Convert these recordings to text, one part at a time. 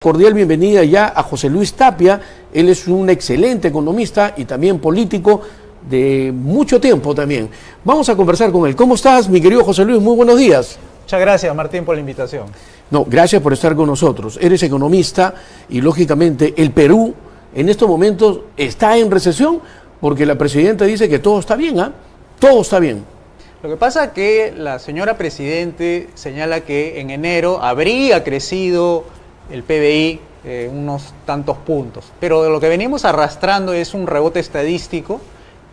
Cordial bienvenida ya a José Luis Tapia. Él es un excelente economista y también político de mucho tiempo también. Vamos a conversar con él. ¿Cómo estás, mi querido José Luis? Muy buenos días. Muchas gracias, Martín, por la invitación. No, gracias por estar con nosotros. Eres economista y, lógicamente, el Perú en estos momentos está en recesión porque la presidenta dice que todo está bien, ¿ah? Todo está bien. Lo que pasa es que la señora Presidente señala que en enero habría crecido el PBI unos tantos puntos, pero lo que venimos arrastrando es un rebote estadístico,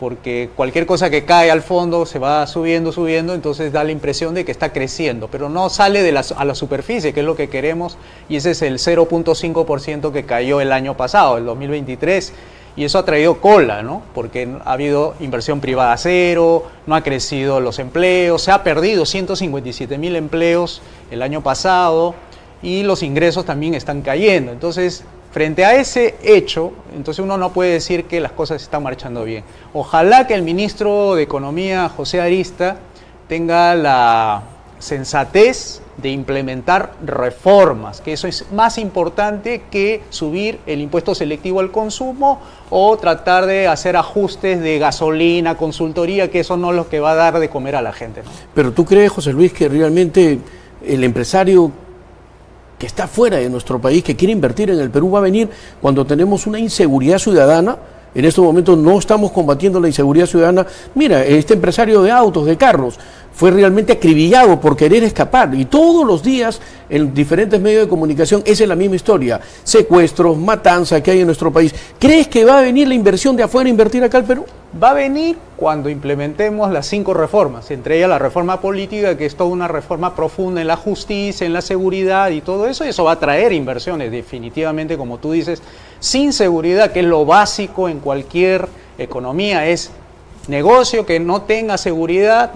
porque cualquier cosa que cae al fondo se va subiendo, entonces da la impresión de que está creciendo, pero no sale a la superficie, que es lo que queremos, y ese es el 0.5% que cayó el año pasado, el 2023, y eso ha traído cola, ¿no? Porque ha habido inversión privada cero, no ha crecido los empleos, se ha perdido 157.000 empleos el año pasado, y los ingresos también están cayendo. Entonces, frente a ese hecho, entonces uno no puede decir que las cosas están marchando bien. Ojalá que el ministro de Economía, José Arista, tenga la sensatez de implementar reformas, que eso es más importante que subir el impuesto selectivo al consumo o tratar de hacer ajustes de gasolina, consultoría, que eso no es lo que va a dar de comer a la gente, ¿no? Pero ¿tú crees, José Luis, que realmente el empresario que está fuera de nuestro país, que quiere invertir en el Perú, va a venir cuando tenemos una inseguridad ciudadana? En estos momentos no estamos combatiendo la inseguridad ciudadana. Mira, este empresario de autos, de carros, fue realmente acribillado por querer escapar. Y todos los días, en diferentes medios de comunicación, esa es la misma historia. Secuestros, matanza que hay en nuestro país. ¿Crees que va a venir la inversión de afuera a invertir acá al Perú? Va a venir cuando implementemos las 5 reformas, entre ellas la reforma política, que es toda una reforma profunda en la justicia, en la seguridad y todo eso, y eso va a traer inversiones, definitivamente, como tú dices. Sin seguridad, que es lo básico en cualquier economía, es negocio que no tenga seguridad,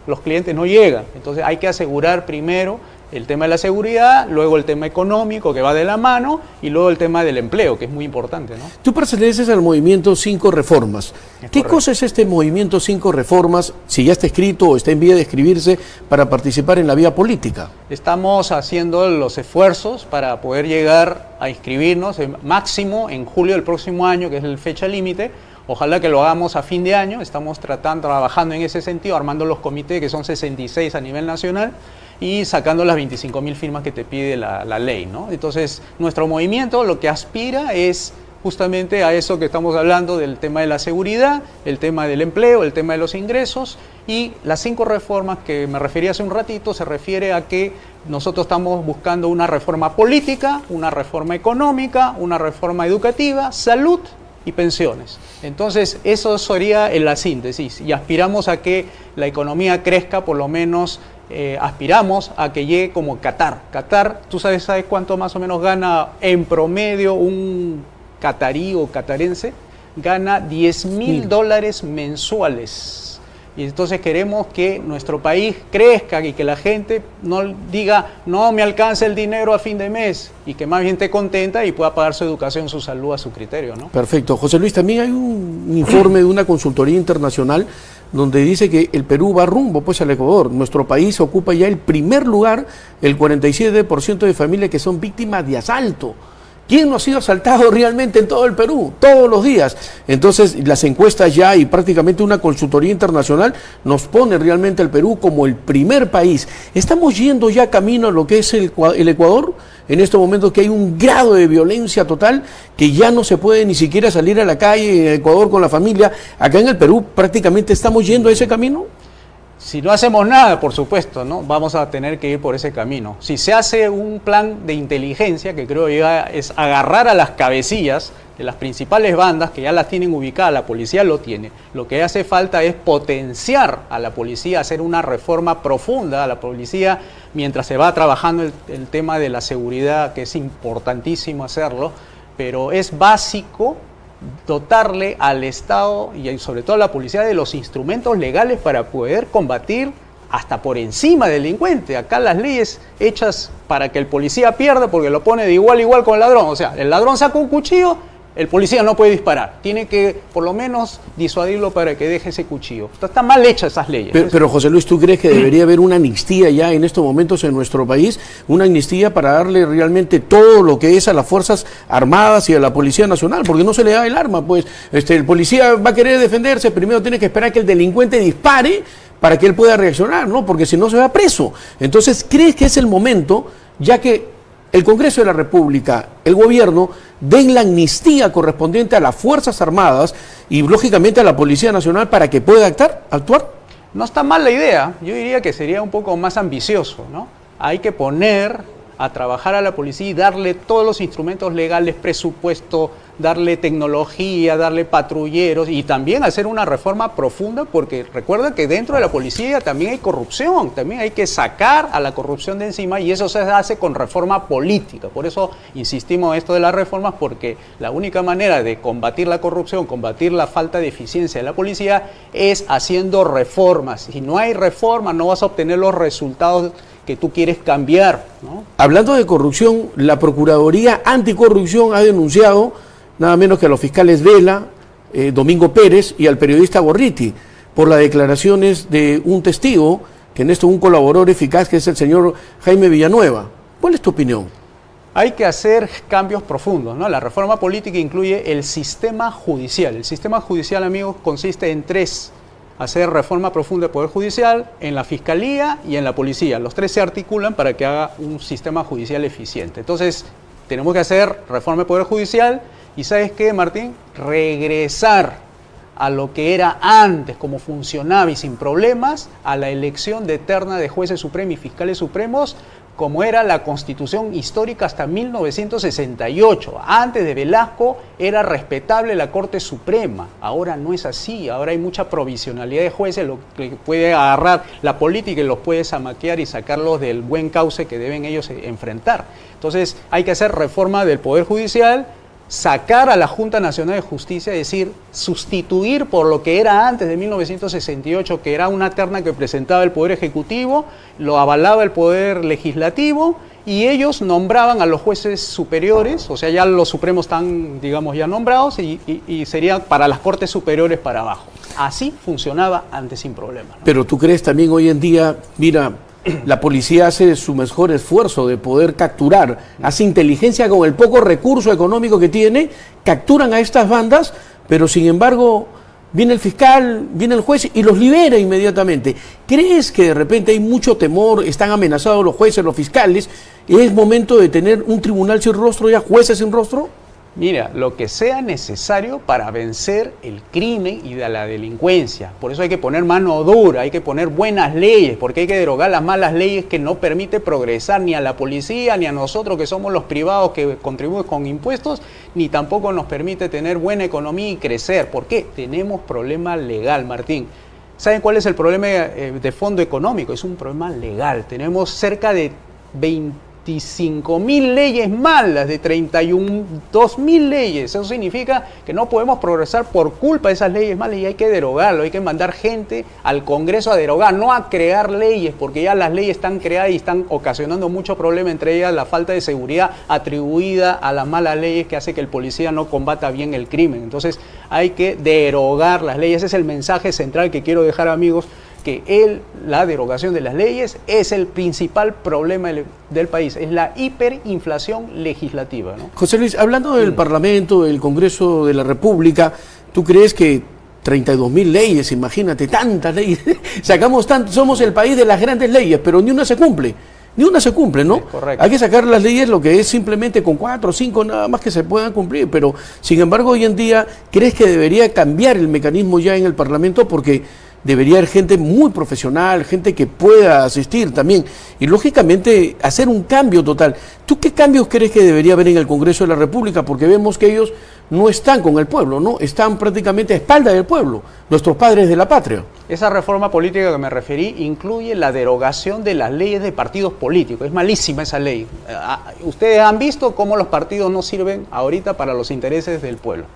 los clientes no llegan. Entonces hay que asegurar primero el tema de la seguridad, luego el tema económico, que va de la mano, y luego el tema del empleo, que es muy importante, ¿no? Tú perteneces al movimiento 5 Reformas. ¿Qué cosa es este movimiento 5 Reformas, si ya está escrito o está en vía de escribirse, para participar en la vía política? Estamos haciendo los esfuerzos para poder llegar a inscribirnos, máximo en julio del próximo año, que es la fecha límite. Ojalá que lo hagamos a fin de año. Estamos trabajando en ese sentido, armando los comités, que son 66 a nivel nacional, y sacando las 25.000 firmas que te pide la ley, ¿no? Entonces, nuestro movimiento lo que aspira es justamente a eso que estamos hablando, del tema de la seguridad, el tema del empleo, el tema de los ingresos, y las 5 reformas que me referí hace un ratito se refiere a que nosotros estamos buscando una reforma política, una reforma económica, una reforma educativa, salud y pensiones. Entonces, eso sería la síntesis, y aspiramos a que la economía crezca, por lo menos aspiramos a que llegue como Qatar. Qatar, ¿tú sabes cuánto más o menos gana en promedio un catarí o catarense? Gana $10.000 mensuales. Y entonces queremos que nuestro país crezca y que la gente no diga, no me alcanza el dinero a fin de mes, y que más bien esté contenta y pueda pagar su educación, su salud a su criterio, ¿no? Perfecto. José Luis, también hay un informe de una consultoría internacional donde dice que el Perú va rumbo pues al Ecuador. Nuestro país ocupa ya el primer lugar, el 47% de familias que son víctimas de asalto. ¿Quién no ha sido asaltado realmente en todo el Perú? Todos los días. Entonces, las encuestas ya y prácticamente una consultoría internacional nos pone realmente al Perú como el primer país. ¿Estamos yendo ya camino a lo que es el Ecuador? En estos momentos que hay un grado de violencia total, que ya no se puede ni siquiera salir a la calle en Ecuador con la familia. Acá en el Perú prácticamente estamos yendo a ese camino. Si no hacemos nada, por supuesto, ¿no? Vamos a tener que ir por ese camino. Si se hace un plan de inteligencia, que creo ya es agarrar a las cabecillas de las principales bandas, que ya las tienen ubicadas, la policía lo tiene. Lo que hace falta es potenciar a la policía, hacer una reforma profunda a la policía, mientras se va trabajando el tema de la seguridad, que es importantísimo hacerlo, pero es básico dotarle al Estado y sobre todo a la policía de los instrumentos legales para poder combatir hasta por encima del delincuente. Acá las leyes hechas para que el policía pierda porque lo pone de igual a igual con el ladrón. O sea, el ladrón saca un cuchillo el policía no puede disparar, tiene que por lo menos disuadirlo para que deje ese cuchillo. Están mal hechas esas leyes. Pero José Luis, ¿tú crees que debería haber una amnistía ya en estos momentos en nuestro país? Una amnistía para darle realmente todo lo que es a las Fuerzas Armadas y a la Policía Nacional, porque no se le da el arma, pues el policía va a querer defenderse, primero tiene que esperar que el delincuente dispare para que él pueda reaccionar, ¿no? Porque si no se va preso. Entonces, ¿crees que es el momento, ya que el Congreso de la República, el gobierno, den la amnistía correspondiente a las Fuerzas Armadas y lógicamente a la Policía Nacional para que pueda actuar? No está mal la idea, yo diría que sería un poco más ambicioso, ¿no? Hay que poner a trabajar a la policía y darle todos los instrumentos legales, presupuesto, darle tecnología, darle patrulleros y también hacer una reforma profunda, porque recuerda que dentro de la policía también hay corrupción, también hay que sacar a la corrupción de encima y eso se hace con reforma política. Por eso insistimos en esto de las reformas, porque la única manera de combatir la corrupción, combatir la falta de eficiencia de la policía es haciendo reformas. Si no hay reforma no vas a obtener los resultados que tú quieres cambiar, ¿no? Hablando de corrupción, la Procuraduría Anticorrupción ha denunciado nada menos que a los fiscales Vela, Domingo Pérez y al periodista Gorriti por las declaraciones de un testigo, que en esto es un colaborador eficaz, que es el señor Jaime Villanueva. ¿Cuál es tu opinión? Hay que hacer cambios profundos, ¿no? La reforma política incluye el sistema judicial. El sistema judicial, amigos, consiste en tres: hacer reforma profunda del Poder Judicial, en la Fiscalía y en la Policía. Los tres se articulan para que haga un sistema judicial eficiente. Entonces, tenemos que hacer reforma del Poder Judicial y, ¿sabes qué, Martín? Regresar a lo que era antes, como funcionaba y sin problemas, a la elección de terna de jueces supremos y fiscales supremos, como era la Constitución histórica hasta 1968. Antes de Velasco era respetable la Corte Suprema, ahora no es así, ahora hay mucha provisionalidad de jueces, lo que puede agarrar la política y los puede zamaquear y sacarlos del buen cauce que deben ellos enfrentar. Entonces hay que hacer reforma del Poder Judicial, sacar a la Junta Nacional de Justicia, es decir, sustituir por lo que era antes de 1968, que era una terna que presentaba el Poder Ejecutivo, lo avalaba el Poder Legislativo y ellos nombraban a los jueces superiores, o sea, ya los supremos están, digamos, ya nombrados y serían para las Cortes Superiores para abajo. Así funcionaba antes sin problema, ¿no? Pero tú crees también hoy en día, mira, la policía hace su mejor esfuerzo de poder capturar, hace inteligencia con el poco recurso económico que tiene, capturan a estas bandas, pero sin embargo viene el fiscal, viene el juez y los libera inmediatamente. ¿Crees que de repente hay mucho temor, están amenazados los jueces, los fiscales, y es momento de tener un tribunal sin rostro, ya jueces sin rostro? Mira, lo que sea necesario para vencer el crimen y de la delincuencia. Por eso hay que poner mano dura, hay que poner buenas leyes, porque hay que derogar las malas leyes que no permiten progresar ni a la policía, ni a nosotros que somos los privados que contribuyen con impuestos, ni tampoco nos permite tener buena economía y crecer. ¿Por qué? Tenemos problema legal, Martín. ¿Saben cuál es el problema de fondo económico? Es un problema legal. Tenemos cerca de 25.000 leyes malas, de 32.000 leyes. Eso significa que no podemos progresar por culpa de esas leyes malas y hay que derogarlo, hay que mandar gente al Congreso a derogar, no a crear leyes, porque ya las leyes están creadas y están ocasionando mucho problema, entre ellas la falta de seguridad atribuida a las malas leyes que hace que el policía no combata bien el crimen. Entonces hay que derogar las leyes. Ese es el mensaje central que quiero dejar, amigos, que la derogación de las leyes es el principal problema del país, es la hiperinflación legislativa, ¿no? José Luis, hablando del Parlamento, del Congreso de la República, ¿tú crees que 32.000 leyes, imagínate, tantas leyes, somos el país de las grandes leyes, pero ni una se cumple? Ni una se cumple, ¿no? Correcto. Hay que sacar las leyes, lo que es simplemente con 4 o 5 nada más que se puedan cumplir, pero sin embargo hoy en día, ¿crees que debería cambiar el mecanismo ya en el Parlamento? Porque debería haber gente muy profesional, gente que pueda asistir también y lógicamente hacer un cambio total. ¿Tú qué cambios crees que debería haber en el Congreso de la República? Porque vemos que ellos no están con el pueblo, ¿no? Están prácticamente a espaldas del pueblo, nuestros padres de la patria. Esa reforma política que me referí incluye la derogación de las leyes de partidos políticos. Es malísima esa ley. Ustedes han visto cómo los partidos no sirven ahorita para los intereses del pueblo.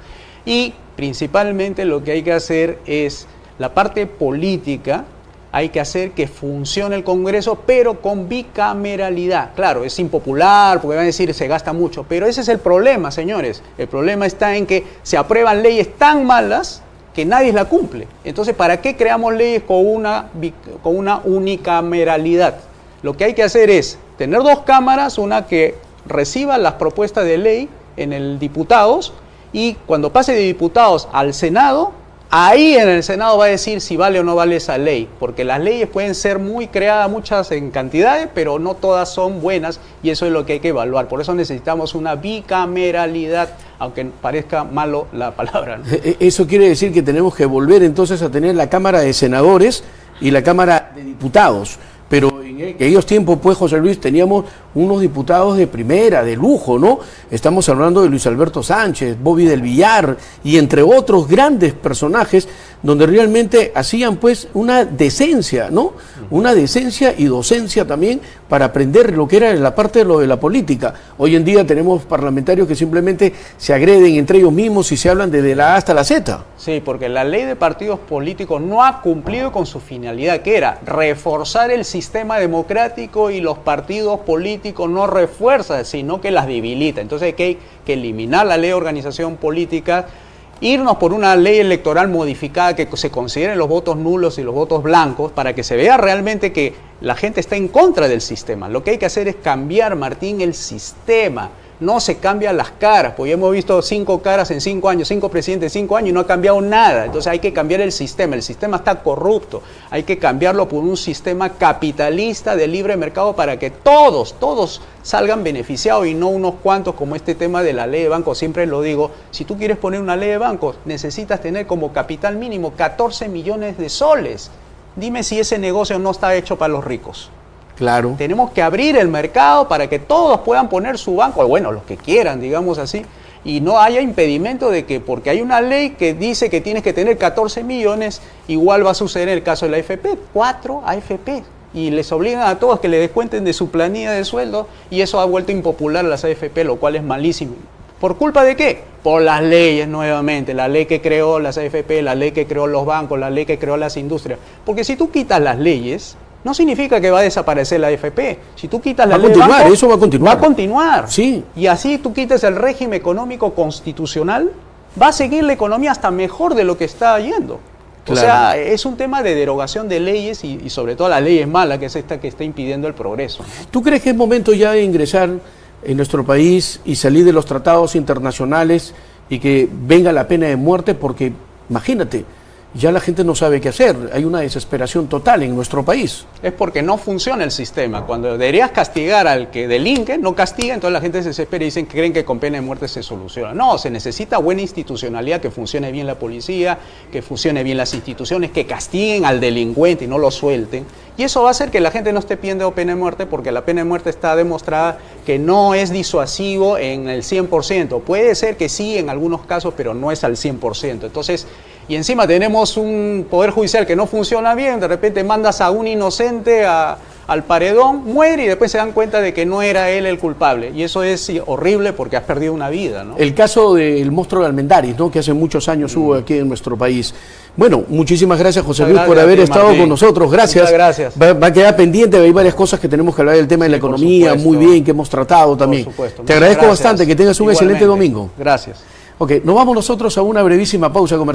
Y principalmente lo que hay que hacer es la parte política, hay que hacer que funcione el Congreso, pero con bicameralidad. Claro, es impopular, porque van a decir se gasta mucho, pero ese es el problema, señores. El problema está en que se aprueban leyes tan malas que nadie la cumple. Entonces, ¿para qué creamos leyes con una unicameralidad? Lo que hay que hacer es tener dos cámaras, una que reciba las propuestas de ley en el diputados, y cuando pase de diputados al Senado, ahí en el Senado va a decir si vale o no vale esa ley, porque las leyes pueden ser muy creadas, muchas en cantidades, pero no todas son buenas, y eso es lo que hay que evaluar. Por eso necesitamos una bicameralidad, aunque parezca malo la palabra, ¿no? Eso quiere decir que tenemos que volver entonces a tener la Cámara de Senadores y la Cámara de Diputados. Pero en aquellos tiempos, pues, José Luis, teníamos unos diputados de primera, de lujo, ¿no? Estamos hablando de Luis Alberto Sánchez, Bobby del Villar, y entre otros grandes personajes, donde realmente hacían, pues, una decencia, ¿no? Una decencia y docencia también para aprender lo que era la parte de lo de la política. Hoy en día tenemos parlamentarios que simplemente se agreden entre ellos mismos y se hablan desde la A hasta la Z. Sí, porque la ley de partidos políticos no ha cumplido con su finalidad, que era reforzar el sistema democrático, y los partidos políticos no refuerzan, sino que las debilita. Entonces hay que eliminar la ley de organización política, irnos por una ley electoral modificada que se consideren los votos nulos y los votos blancos, para que se vea realmente que la gente está en contra del sistema. Lo que hay que hacer es cambiar, Martín, el sistema. No se cambian las caras, porque hemos visto 5 caras en 5 años, 5 presidentes en 5 años y no ha cambiado nada. Entonces hay que cambiar el sistema está corrupto, hay que cambiarlo por un sistema capitalista de libre mercado para que todos salgan beneficiados y no unos cuantos, como este tema de la ley de bancos. Siempre lo digo, si tú quieres poner una ley de bancos, necesitas tener como capital mínimo 14 millones de soles. Dime si ese negocio no está hecho para los ricos. Claro. Tenemos que abrir el mercado para que todos puedan poner su banco, bueno, los que quieran, digamos así, y no haya impedimento de que porque hay una ley que dice que tienes que tener 14 millones, igual va a suceder en el caso de la AFP, 4 AFP, y les obligan a todos que le descuenten de su planilla de sueldo, y eso ha vuelto impopular a las AFP, lo cual es malísimo. ¿Por culpa de qué? Por las leyes nuevamente, la ley que creó las AFP, la ley que creó los bancos, la ley que creó las industrias, porque si tú quitas las leyes, no significa que va a desaparecer la AFP. Si tú quitas la ley de banco, eso va a continuar. Va a continuar. Sí. Y así tú quitas el régimen económico constitucional, va a seguir la economía hasta mejor de lo que está yendo. Claro. O sea, es un tema de derogación de leyes y sobre todo la ley es mala, que es esta que está impidiendo el progreso, ¿no? ¿Tú crees que es momento ya de ingresar en nuestro país y salir de los tratados internacionales y que venga la pena de muerte? Porque, imagínate, ya la gente no sabe qué hacer, hay una desesperación total en nuestro país. Es porque no funciona el sistema. Cuando deberías castigar al que delinque, no castiga, entonces la gente se desespera y dicen que creen que con pena de muerte se soluciona. No, se necesita buena institucionalidad, que funcione bien la policía, que funcione bien las instituciones, que castiguen al delincuente y no lo suelten. Y eso va a hacer que la gente no esté pidiendo pena de muerte, porque la pena de muerte está demostrada que no es disuasivo en el 100%. Puede ser que sí en algunos casos, pero no es al 100%. Entonces, y encima tenemos un poder judicial que no funciona bien, de repente mandas a un inocente al paredón, muere y después se dan cuenta de que no era él el culpable. Y eso es horrible porque has perdido una vida, ¿no? El caso del monstruo de Almendaris, ¿no?, que hace muchos años hubo aquí en nuestro país. Bueno, muchísimas gracias, José Luis, por haber estado con nosotros. Gracias. Muchas gracias. Va a quedar pendiente, hay varias cosas que tenemos que hablar del tema de la economía, muy bien, que hemos tratado también. Te agradezco bastante, que tengas un excelente domingo. Gracias. Ok, nos vamos nosotros a una brevísima pausa comercial.